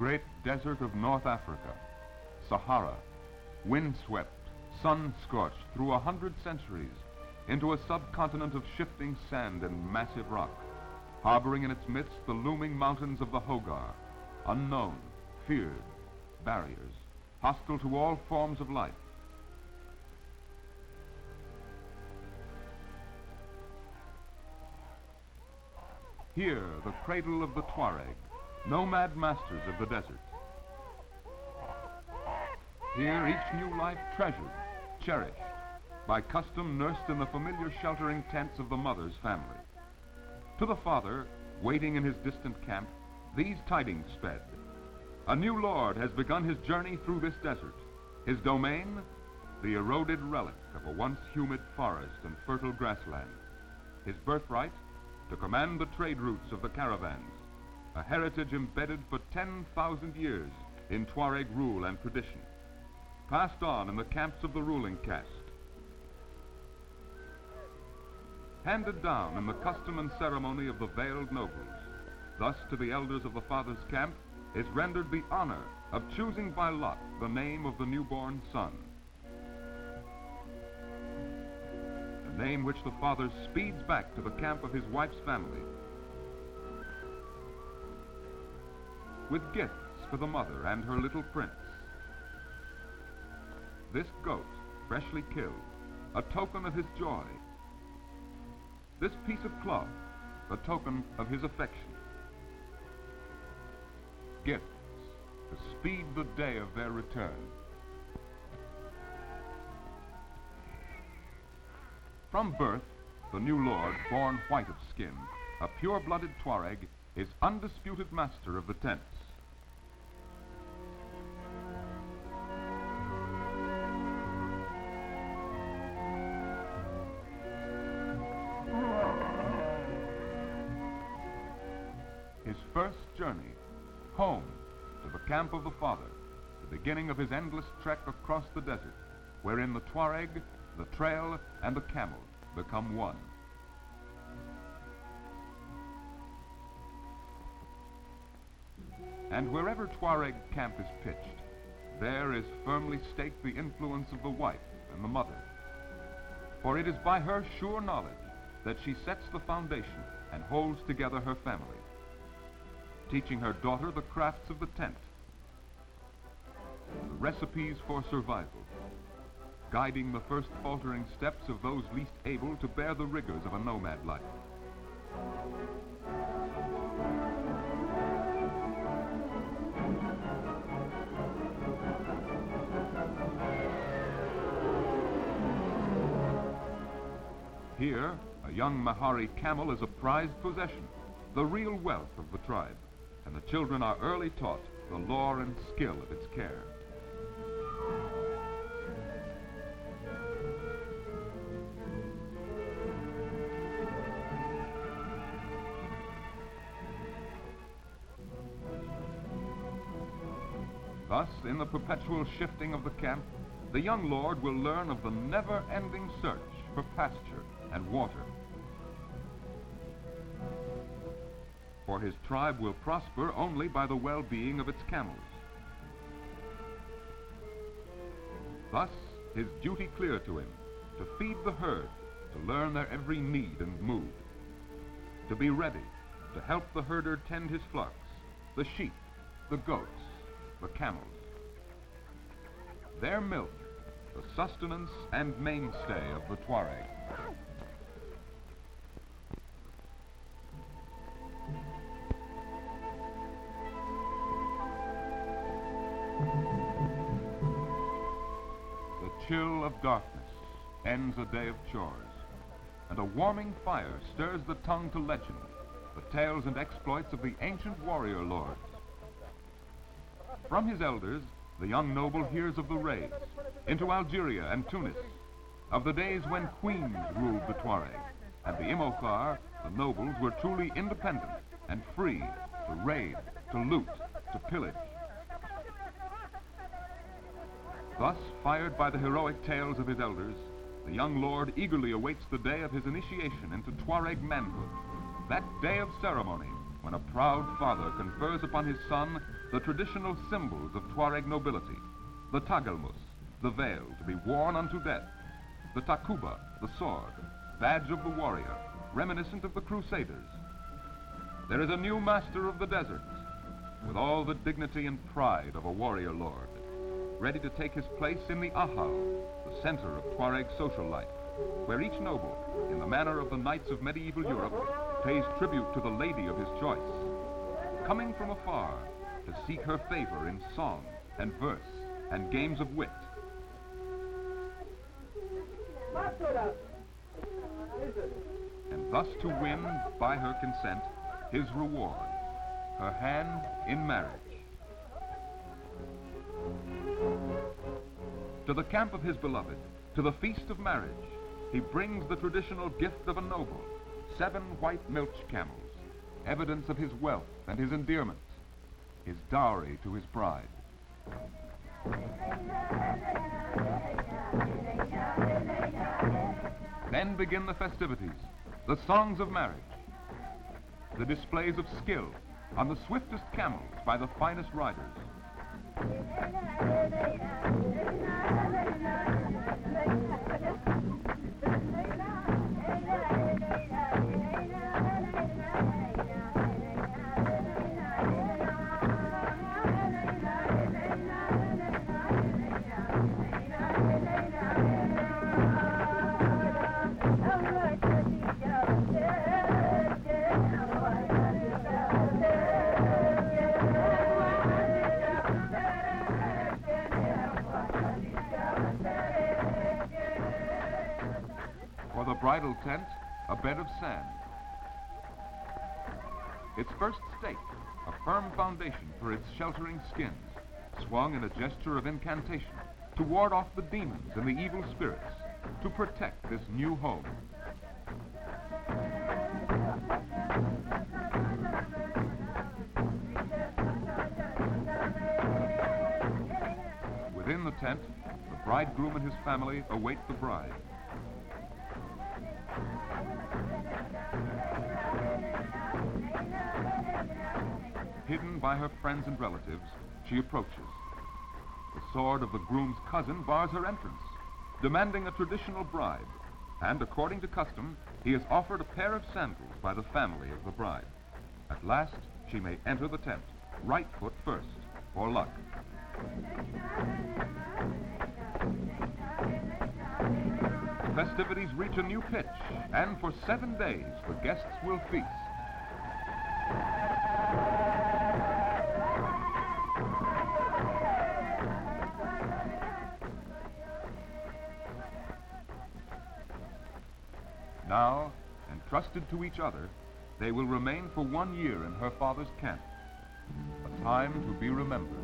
great desert of North Africa, Sahara, windswept, sun-scorched through 100 centuries into a subcontinent of shifting sand and massive rock, harboring in its midst the looming mountains of the Hogar, unknown, feared, barriers, hostile to all forms of life. Here, the cradle of the Tuareg, nomad masters of the desert. Here, each new life treasured, cherished, by custom nursed in the familiar sheltering tents of the mother's family. To the father, waiting in his distant camp, these tidings sped. A new lord has begun his journey through this desert. His domain, the eroded relic of a once humid forest and fertile grassland. His birthright, to command the trade routes of the caravans, a heritage embedded for 10,000 years in Tuareg rule and tradition, passed on in the camps of the ruling caste, handed down in the custom and ceremony of the veiled nobles. Thus, to the elders of the father's camp is rendered the honor of choosing by lot the name of the newborn son. A name which the father speeds back to the camp of his wife's family, with gifts for the mother and her little prince. This goat, freshly killed, a token of his joy. This piece of cloth, a token of his affection. Gifts to speed the day of their return. From birth, the new lord, born white of skin, a pure-blooded Tuareg, is undisputed master of the tents. His first journey, home to the camp of the father, the beginning of his endless trek across the desert, wherein the Tuareg, the trail, and the camel become one. And wherever Tuareg camp is pitched, there is firmly staked the influence of the wife and the mother. For it is by her sure knowledge that she sets the foundation and holds together her family, teaching her daughter the crafts of the tent, the recipes for survival, guiding the first faltering steps of those least able to bear the rigors of a nomad life. Here, a young Mahari camel is a prized possession, the real wealth of the tribe, and the children are early taught the lore and skill of its care. Thus, in the perpetual shifting of the camp, the young lord will learn of the never-ending search for pasture and water. For his tribe will prosper only by the well-being of its camels. Thus, his duty clear to him, to feed the herd, to learn their every need and mood, to be ready, to help the herder tend his flocks, the sheep, the goats, the camels. Their milk, the sustenance and mainstay of the Tuareg. The chill of darkness ends a day of chores, and a warming fire stirs the tongue to legend, the tales and exploits of the ancient warrior lords. From his elders, the young noble hears of the raids into Algeria and Tunis, of the days when queens ruled the Tuareg, and the Imokhar, the nobles, were truly independent and free to raid, to loot, to pillage. Thus, fired by the heroic tales of his elders, the young lord eagerly awaits the day of his initiation into Tuareg manhood, that day of ceremony when a proud father confers upon his son the traditional symbols of Tuareg nobility, the tagelmus, the veil to be worn unto death, the takuba, the sword, badge of the warrior, reminiscent of the Crusaders. There is a new master of the desert, with all the dignity and pride of a warrior lord, ready to take his place in the ahal, the center of Tuareg social life, where each noble, in the manner of the knights of medieval Europe, pays tribute to the lady of his choice, coming from afar to seek her favor in song and verse and games of wit. And thus to win, by her consent, his reward, her hand in marriage. To the camp of his beloved, to the feast of marriage, he brings the traditional gift of a noble, 7 white milch camels, evidence of his wealth and his endearment, his dowry to his bride. Then begin the festivities, the songs of marriage, the displays of skill on the swiftest camels by the finest riders. For the bridal tent, a bed of sand. Its first stake, a firm foundation for its sheltering skins, swung in a gesture of incantation to ward off the demons and the evil spirits, to protect this new home. Within the tent, the bridegroom and his family await the bride. Hidden by her friends and relatives, she approaches. The sword of the groom's cousin bars her entrance, demanding a traditional bribe, and according to custom, he is offered a pair of sandals by the family of the bride. At last, she may enter the tent, right foot first, for luck. Festivities reach a new pitch, and for 7 days, the guests will feast. Now, entrusted to each other, they will remain for 1 year in her father's camp, a time to be remembered.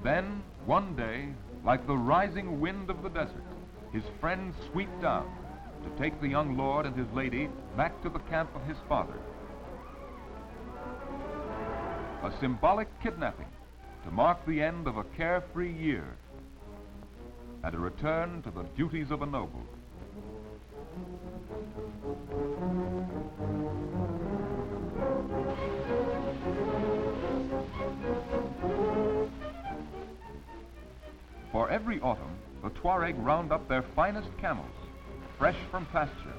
Then, one day, like the rising wind of the desert, his friends sweep down to take the young lord and his lady back to the camp of his father. A symbolic kidnapping to mark the end of a carefree year and a return to the duties of a noble. For every autumn, the Tuareg round up their finest camels, fresh from pasture,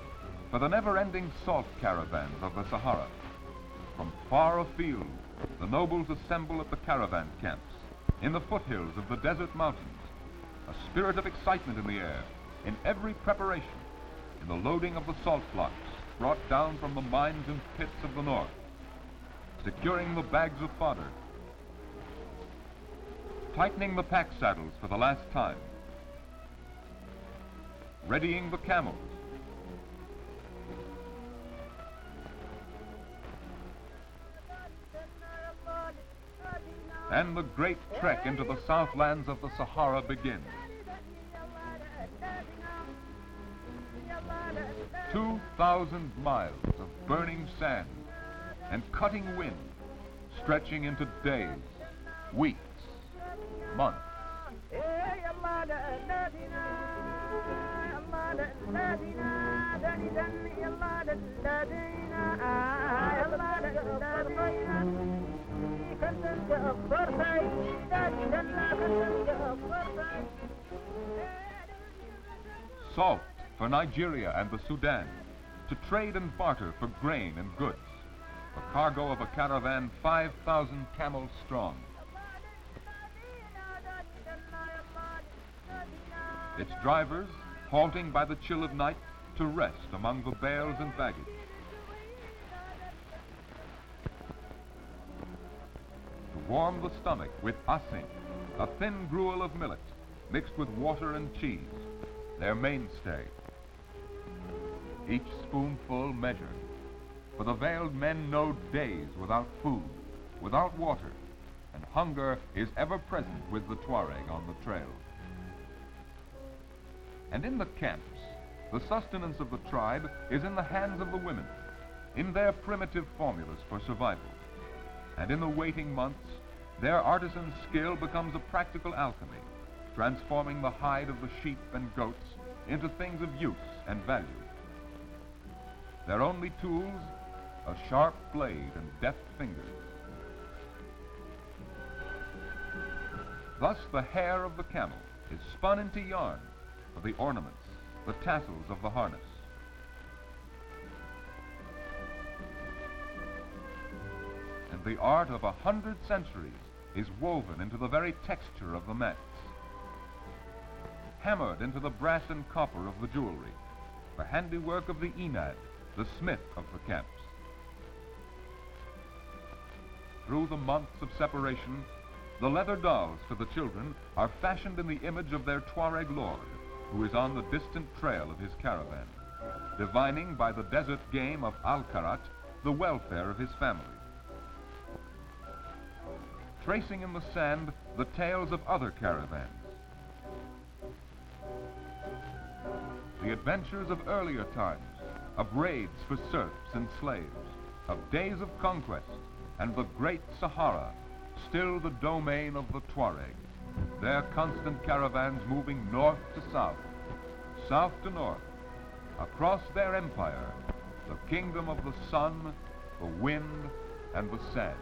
for the never-ending salt caravans of the Sahara. From far afield, the nobles assemble at the caravan camps, in the foothills of the desert mountains, a spirit of excitement in the air, in every preparation, in the loading of the salt flocks brought down from the mines and pits of the north, securing the bags of fodder, tightening the pack saddles for the last time, readying the camels, and the great trek into the southlands of the Sahara begins. 2,000 miles of burning sand and cutting wind, stretching into days, weeks, month. Salt for Nigeria and the Sudan, to trade and barter for grain and goods. A cargo of a caravan 5,000 camels strong. Its drivers halting by the chill of night to rest among the bales and baggage. To warm the stomach with asing, a thin gruel of millet mixed with water and cheese, their mainstay. Each spoonful measured, for the veiled men know days without food, without water, and hunger is ever present with the Tuareg on the trail. And in the camps, the sustenance of the tribe is in the hands of the women, in their primitive formulas for survival. And in the waiting months, their artisan skill becomes a practical alchemy, transforming the hide of the sheep and goats into things of use and value. Their only tools, a sharp blade and deft fingers. Thus the hair of the camel is spun into yarn for the ornaments, the tassels of the harness. And the art of 100 centuries is woven into the very texture of the mats, hammered into the brass and copper of the jewelry, the handiwork of the enad, the smith of the camps. Through the months of separation, the leather dolls for the children are fashioned in the image of their Tuareg lord, who is on the distant trail of his caravan, divining by the desert game of Al-Karat the welfare of his family. Tracing in the sand the tales of other caravans, the adventures of earlier times, of raids for serfs and slaves, of days of conquest, and the great Sahara, still the domain of the Tuareg, their constant caravans moving north to south, south to north, across their empire, the kingdom of the sun, the wind, and the sand.